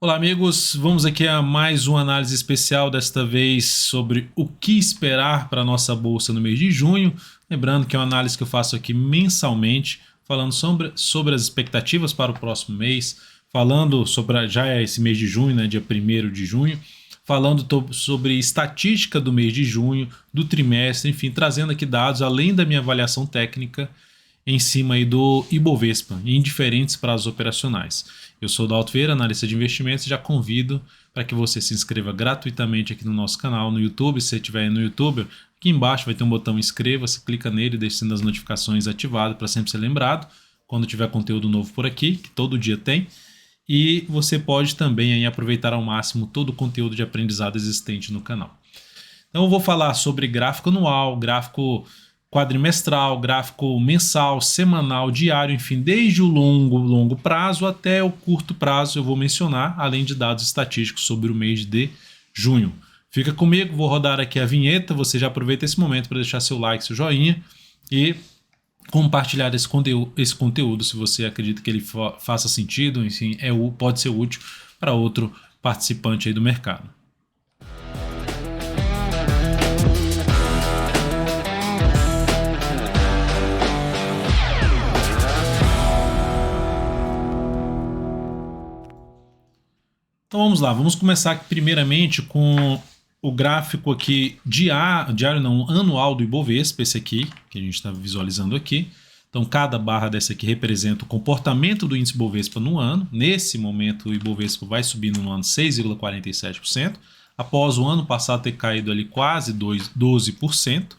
Olá amigos, vamos aqui a mais uma análise especial, desta vez sobre o que esperar para a nossa bolsa no mês de junho. Lembrando que é uma análise que eu faço aqui mensalmente, falando sobre as expectativas para o próximo mês, falando sobre já é esse mês de junho, né, dia 1º de junho, falando sobre estatística do mês de junho, do trimestre, enfim, trazendo aqui dados além da minha avaliação técnica em cima aí do Ibovespa, em diferentes prazos operacionais. Eu sou o Dalto Vieira, analista de investimentos, e já convido para que você se inscreva gratuitamente aqui no nosso canal no YouTube. Se você estiver no YouTube, aqui embaixo vai ter um botão inscreva-se, clica nele, deixando as notificações ativadas para sempre ser lembrado quando tiver conteúdo novo por aqui, que todo dia tem. E você pode também aí aproveitar ao máximo todo o conteúdo de aprendizado existente no canal. Então eu vou falar sobre gráfico anual, gráfico quadrimestral, gráfico mensal, semanal, diário, enfim, desde o longo prazo até o curto prazo eu vou mencionar, além de dados estatísticos sobre o mês de junho. Fica comigo, vou rodar aqui a vinheta, você já aproveita esse momento para deixar seu like, seu joinha e compartilhar esse conteúdo se você acredita que ele faça sentido, enfim, pode ser útil para outro participante aí do mercado. Então vamos lá, vamos começar aqui primeiramente com o gráfico aqui anual do Ibovespa, esse aqui, que a gente está visualizando aqui. Então cada barra dessa aqui representa o comportamento do índice Ibovespa no ano. Nesse momento o Ibovespa vai subindo no ano 6,47%, após o ano passado ter caído ali quase 12%,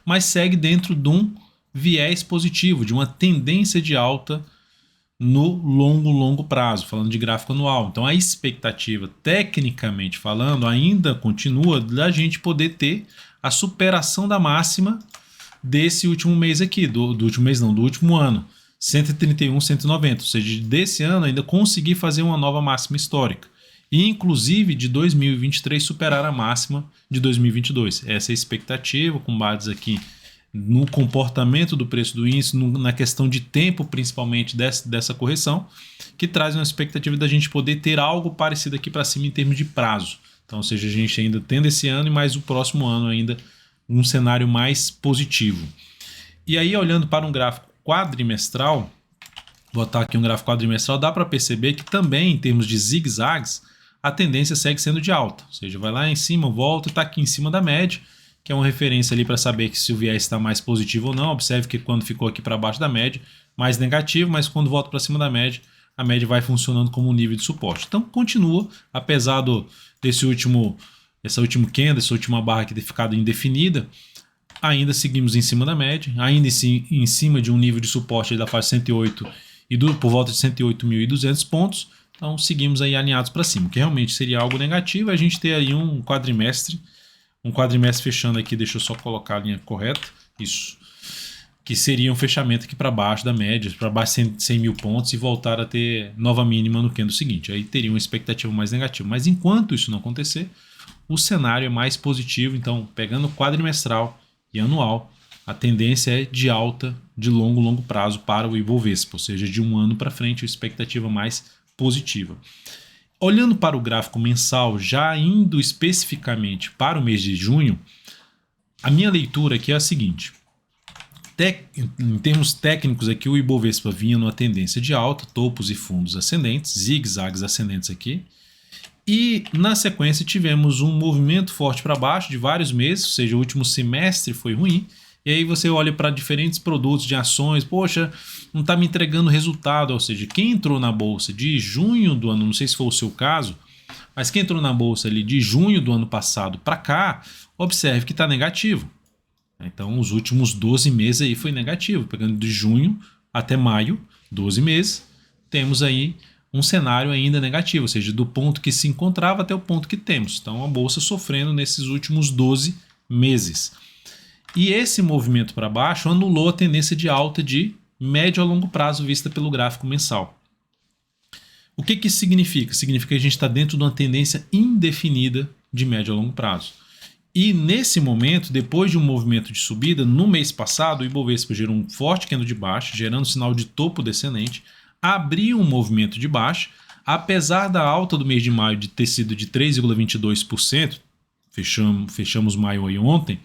mas segue dentro de um viés positivo, de uma tendência de alta no longo prazo, falando de gráfico anual. Então a expectativa, tecnicamente falando, ainda continua da gente poder ter a superação da máxima desse último mês aqui, do último ano, 131, 190, ou seja, desse ano ainda conseguir fazer uma nova máxima histórica. E inclusive de 2023 superar a máxima de 2022. Essa é a expectativa, com base aqui no comportamento do preço do índice, na questão de tempo principalmente dessa correção, que traz uma expectativa da gente poder ter algo parecido aqui para cima em termos de prazo. Então, ou seja, a gente ainda tendo esse ano e mais o próximo ano ainda um cenário mais positivo. E aí, olhando para um gráfico quadrimestral, vou botar aqui um gráfico quadrimestral, dá para perceber que também em termos de zigue-zagues, a tendência segue sendo de alta, ou seja, vai lá em cima, volta e está aqui em cima da média, que é uma referência ali para saber que se o viés está mais positivo ou não. Observe que quando ficou aqui para baixo da média, mais negativo, mas quando volta para cima da média, a média vai funcionando como um nível de suporte. Então continua, apesar dessa última candle, essa última barra aqui ter ficado indefinida, ainda seguimos em cima da média, ainda em cima de um nível de suporte da faixa 108 e por volta de 108.200 pontos. Então seguimos aí alinhados para cima, que realmente seria algo negativo a gente ter aí um quadrimestre fechando aqui, deixa eu só colocar a linha correta, isso, que seria um fechamento aqui para baixo da média, para baixo de 100 mil pontos e voltar a ter nova mínima no candle seguinte, aí teria uma expectativa mais negativa, mas enquanto isso não acontecer, o cenário é mais positivo. Então pegando quadrimestral e anual, a tendência é de alta de longo prazo para o Ibovespa, ou seja, de um ano para frente, a expectativa mais positiva. Olhando para o gráfico mensal, já indo especificamente para o mês de junho, a minha leitura aqui é a seguinte. Em termos técnicos aqui, o Ibovespa vinha numa tendência de alta, topos e fundos ascendentes, zigue-zagues ascendentes aqui. E na sequência tivemos um movimento forte para baixo de vários meses, ou seja, o último semestre foi ruim. E aí você olha para diferentes produtos de ações, poxa, não está me entregando resultado. Ou seja, quem entrou na bolsa de junho do ano, não sei se foi o seu caso, mas quem entrou na bolsa ali de junho do ano passado para cá, observe que está negativo. Então os últimos 12 meses aí foi negativo, pegando de junho até maio, 12 meses, temos aí um cenário ainda negativo, ou seja, do ponto que se encontrava até o ponto que temos. Então a bolsa sofrendo nesses últimos 12 meses. E esse movimento para baixo anulou a tendência de alta de médio a longo prazo vista pelo gráfico mensal. O que isso significa? Significa que a gente está dentro de uma tendência indefinida de médio a longo prazo. E nesse momento, depois de um movimento de subida, no mês passado o Ibovespa gerou um forte candle de baixa, gerando sinal de topo descendente, abriu um movimento de baixa, Apesar da alta do mês de maio de ter sido de 3,22%, fechamos maio aí ontem,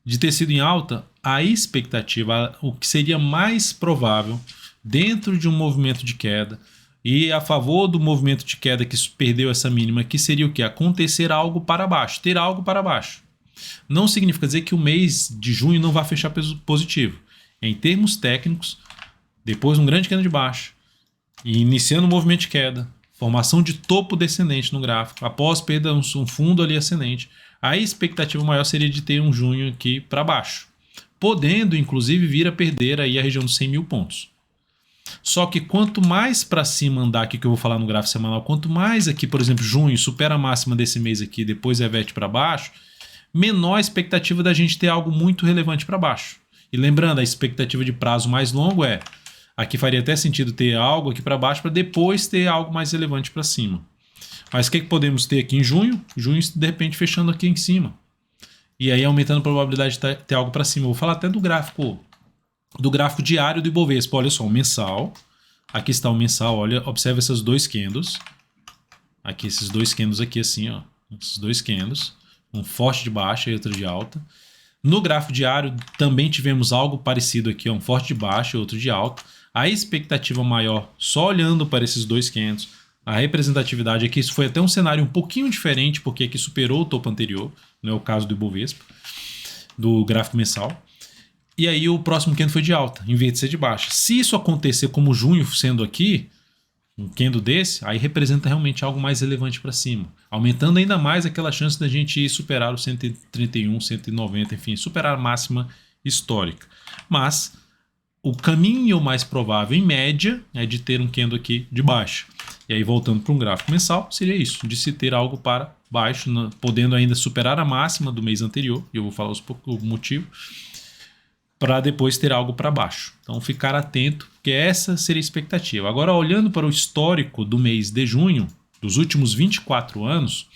de ter sido em alta, a expectativa, o que seria mais provável dentro de um movimento de queda e a favor do movimento de queda que perdeu essa mínima, que seria o que? Acontecer algo para baixo, ter algo para baixo. Não significa dizer que o mês de junho não vai fechar positivo. Em termos técnicos, depois de um grande queda de baixo, e iniciando um movimento de queda, formação de topo descendente no gráfico, após perda um fundo ali ascendente, a expectativa maior seria de ter um junho aqui para baixo, podendo inclusive vir a perder aí a região dos 100 mil pontos. Só que quanto mais para cima andar aqui, que eu vou falar no gráfico semanal, quanto mais aqui, por exemplo, junho supera a máxima desse mês aqui, depois reverte para baixo, menor a expectativa da gente ter algo muito relevante para baixo. E lembrando, a expectativa de prazo mais longo é, aqui faria até sentido ter algo aqui para baixo para depois ter algo mais relevante para cima. Mas o que podemos ter aqui em junho? Junho, de repente, fechando aqui em cima. E aí aumentando a probabilidade de ter algo para cima. Eu vou falar até do gráfico diário do Ibovespa. Olha só, o mensal. Aqui está o mensal, olha, observa esses dois candles. Aqui, esses dois candles aqui assim, ó. Esses dois candles. Um forte de baixa e outro de alta. No gráfico diário também tivemos algo parecido aqui, ó, um forte de baixa e outro de alta. A expectativa maior, só olhando para esses dois candles, a representatividade aqui, isso foi até um cenário um pouquinho diferente, porque aqui superou o topo anterior, não é o caso do Ibovespa, do gráfico mensal. E aí o próximo candle foi de alta, em vez de ser de baixa. Se isso acontecer como junho sendo aqui, um candle desse, aí representa realmente algo mais relevante para cima, aumentando ainda mais aquela chance da gente ir superar o 131, 190, enfim, superar a máxima histórica. Mas o caminho mais provável, em média, é de ter um candle aqui de baixa. E aí, voltando para um gráfico mensal, seria isso, de se ter algo para baixo, podendo ainda superar a máxima do mês anterior, e eu vou falar o motivo, para depois ter algo para baixo. Então, ficar atento, porque essa seria a expectativa. Agora, olhando para o histórico do mês de junho, dos últimos 24 anos,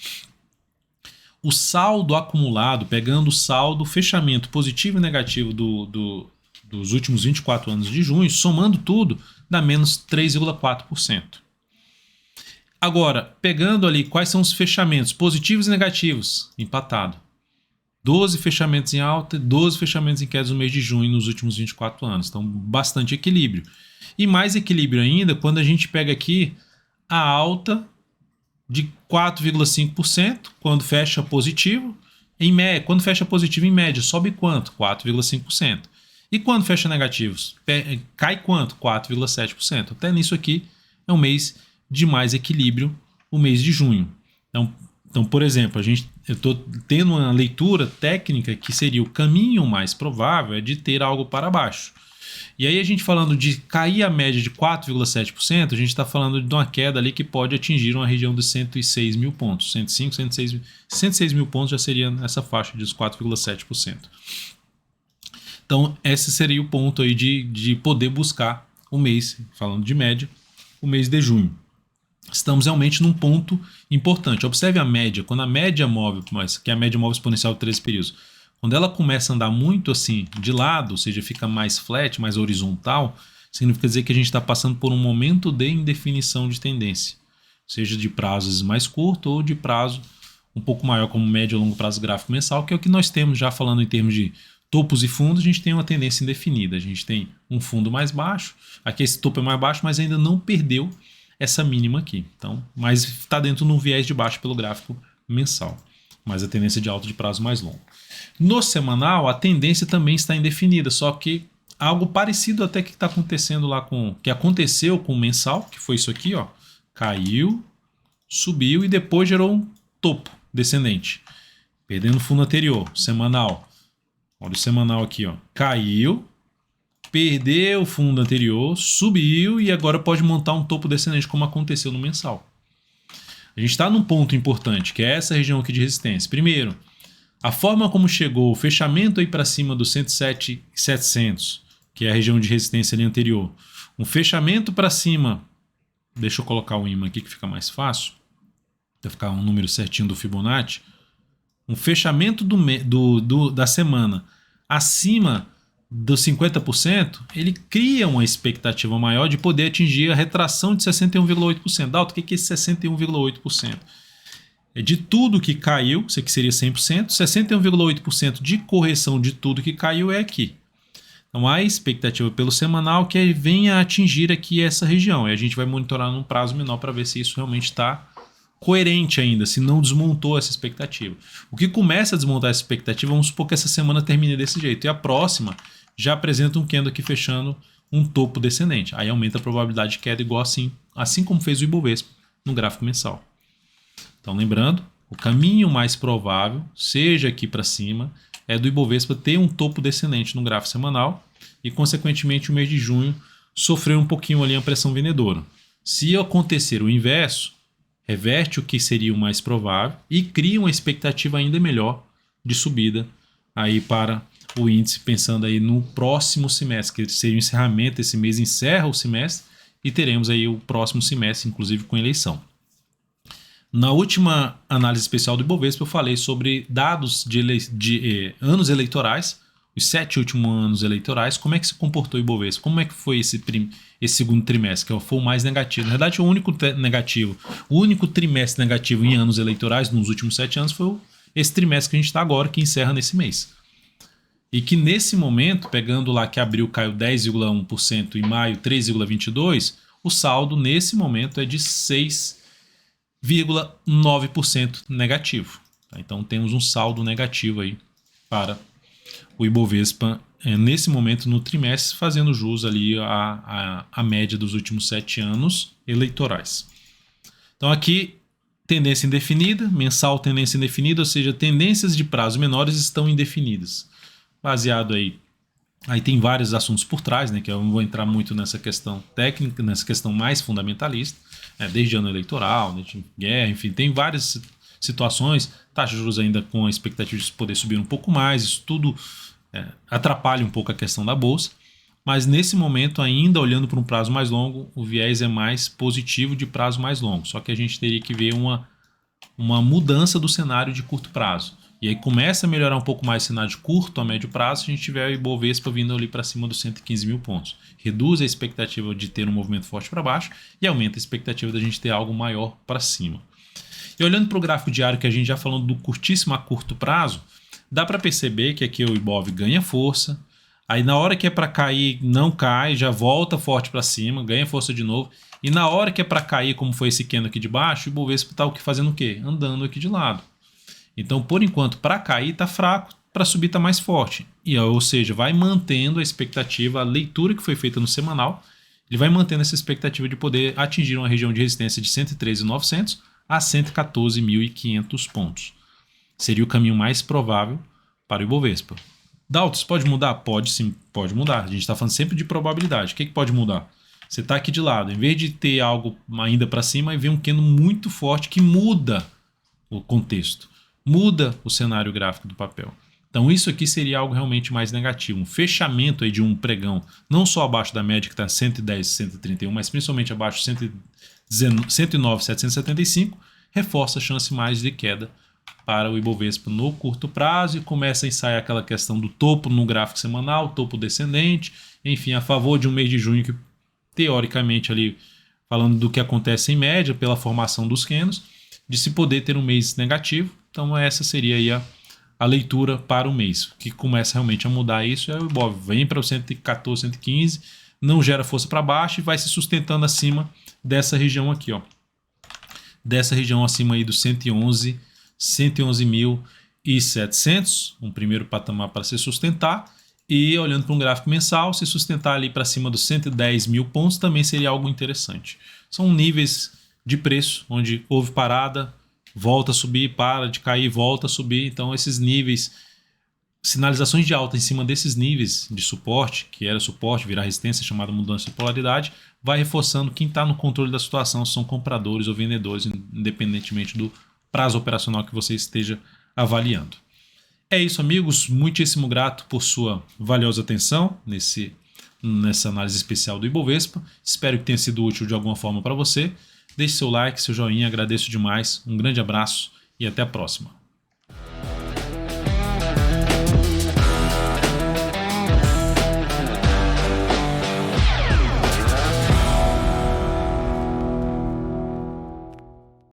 o saldo acumulado, pegando o saldo, fechamento positivo e negativo dos últimos 24 anos de junho, somando tudo, dá menos 3,4%. Agora, pegando ali quais são os fechamentos positivos e negativos, empatado. 12 fechamentos em alta e 12 fechamentos em queda no mês de junho nos últimos 24 anos. Então, bastante equilíbrio. E mais equilíbrio ainda quando a gente pega aqui a alta de 4,5% quando fecha positivo. Quando fecha positivo, em média, sobe quanto? 4,5%. E quando fecha negativos, cai quanto? 4,7%. Até nisso aqui é um mês de mais equilíbrio, o mês de junho. Então, por exemplo, eu estou tendo uma leitura técnica que seria o caminho mais provável é de ter algo para baixo. E aí a gente falando de cair a média de 4,7%, a gente está falando de uma queda ali que pode atingir uma região de 106 mil pontos. 105, 106 mil pontos já seria nessa faixa dos 4,7%. Então, esse seria o ponto aí de poder buscar o mês, falando de média, o mês de junho. Estamos realmente num ponto importante. Observe a média. Quando a média móvel, que é a média móvel exponencial de 13 períodos, quando ela começa a andar muito assim de lado, ou seja, fica mais flat, mais horizontal, significa dizer que a gente está passando por um momento de indefinição de tendência, seja de prazos mais curtos ou de prazo um pouco maior, como médio ou longo prazo gráfico mensal, que é o que nós temos já falando em termos de topos e fundos. A gente tem uma tendência indefinida. A gente tem um fundo mais baixo, aqui esse topo é mais baixo, mas ainda não perdeu essa mínima aqui. Então, mas está dentro de um viés de baixo pelo gráfico mensal, mas a tendência de alta de prazo mais longo. No semanal, a tendência também está indefinida, só que algo parecido até que está acontecendo lá que aconteceu com o mensal, que foi isso aqui, ó, caiu, subiu e depois gerou um topo descendente, perdendo o fundo anterior, semanal. Olha o semanal aqui, ó, caiu, perdeu o fundo anterior, subiu e agora pode montar um topo descendente, como aconteceu no mensal. A gente está num ponto importante, que é essa região aqui de resistência. Primeiro, a forma como chegou o fechamento aí para cima do 107,700, que é a região de resistência ali anterior. Um fechamento para cima, deixa eu colocar o imã aqui que fica mais fácil, vai ficar um número certinho do Fibonacci. Um fechamento da semana acima dos 50%, ele cria uma expectativa maior de poder atingir a retração de 61,8%. Dalton, o que é esse 61,8%? É de tudo que caiu, isso aqui seria 100%, 61,8% de correção de tudo que caiu é aqui. Então a expectativa pelo semanal que venha a atingir aqui essa região. E a gente vai monitorar num prazo menor para ver se isso realmente está coerente ainda, se não desmontou essa expectativa. O que começa a desmontar essa expectativa, vamos supor que essa semana termine desse jeito. E a próxima já apresenta um candle aqui fechando um topo descendente. Aí aumenta a probabilidade de queda igual assim como fez o Ibovespa no gráfico mensal. Então lembrando, o caminho mais provável, seja aqui para cima, é do Ibovespa ter um topo descendente no gráfico semanal e, consequentemente, o mês de junho sofrer um pouquinho ali a pressão vendedora. Se acontecer o inverso, reverte o que seria o mais provável e cria uma expectativa ainda melhor de subida aí para o índice, pensando aí no próximo semestre, que seria o encerramento, esse mês encerra o semestre e teremos aí o próximo semestre, inclusive com eleição. Na última análise especial do Ibovespa, eu falei sobre dados de anos eleitorais, os 7 últimos anos eleitorais, como é que se comportou o Ibovespa, como é que foi esse segundo trimestre, que foi o mais negativo. Na verdade, o único trimestre negativo em anos eleitorais nos últimos 7 anos foi esse trimestre que a gente está agora, que encerra nesse mês. E que nesse momento, pegando lá que abril caiu 10,1% e maio 3,22%, o saldo nesse momento é de 6,9% negativo. Então temos um saldo negativo aí para o Ibovespa nesse momento no trimestre, fazendo jus ali a média dos últimos 7 anos eleitorais. Então aqui tendência indefinida, mensal tendência indefinida, ou seja, tendências de prazo menores estão indefinidas. Baseado aí tem vários assuntos por trás, né, que eu não vou entrar muito nessa questão técnica, nessa questão mais fundamentalista, desde ano eleitoral, de guerra, enfim, tem várias situações, taxa de juros ainda com a expectativa de poder subir um pouco mais, isso tudo atrapalha um pouco a questão da bolsa, mas nesse momento ainda, olhando para um prazo mais longo, o viés é mais positivo de prazo mais longo, só que a gente teria que ver uma mudança do cenário de curto prazo. E aí começa a melhorar um pouco mais o cenário de curto a médio prazo se a gente tiver o Ibovespa vindo ali para cima dos 115 mil pontos. Reduz a expectativa de ter um movimento forte para baixo e aumenta a expectativa da gente ter algo maior para cima. E olhando para o gráfico diário que a gente já falando do curtíssimo a curto prazo, dá para perceber que aqui o Ibov ganha força, aí na hora que é para cair não cai, já volta forte para cima, ganha força de novo, e na hora que é para cair, como foi esse candle aqui de baixo, o Ibovespa está fazendo o quê? Andando aqui de lado. Então, por enquanto, para cair está fraco, para subir está mais forte. Ou seja, vai mantendo a expectativa, a leitura que foi feita no semanal, ele vai mantendo essa expectativa de poder atingir uma região de resistência de 113.900 a 114.500 pontos. Seria o caminho mais provável para o Ibovespa. Dalton, pode mudar? Pode sim, pode mudar. A gente está falando sempre de probabilidade. O que pode mudar? Você está aqui de lado, em vez de ter algo ainda para cima, vem um candle muito forte que muda o contexto. Muda o cenário gráfico do papel. Então isso aqui seria algo realmente mais negativo. Um fechamento aí de um pregão, não só abaixo da média que está 110, 131, mas principalmente abaixo de 109, 775, reforça a chance mais de queda para o Ibovespa no curto prazo e começa a ensaiar aquela questão do topo no gráfico semanal, topo descendente, enfim, a favor de um mês de junho que, teoricamente, ali falando do que acontece em média pela formação dos candles, de se poder ter um mês negativo. Então essa seria aí a leitura para o mês. O que começa realmente a mudar isso é o Ibov vem para o 114, 115, não gera força para baixo e vai se sustentando acima dessa região aqui, ó. Dessa região acima aí dos 111.700, um primeiro patamar para se sustentar. E olhando para um gráfico mensal, se sustentar ali para cima dos 110 mil pontos também seria algo interessante. São níveis de preço onde houve parada, volta a subir, para de cair, volta a subir. Então esses níveis, sinalizações de alta em cima desses níveis de suporte, que era suporte, virar resistência, chamada mudança de polaridade, vai reforçando quem está no controle da situação, se são compradores ou vendedores, independentemente do prazo operacional que você esteja avaliando. É isso, amigos. Muitíssimo grato por sua valiosa atenção nessa análise especial do Ibovespa. Espero que tenha sido útil de alguma forma para você. Deixe seu like, seu joinha, agradeço demais. Um grande abraço e até a próxima.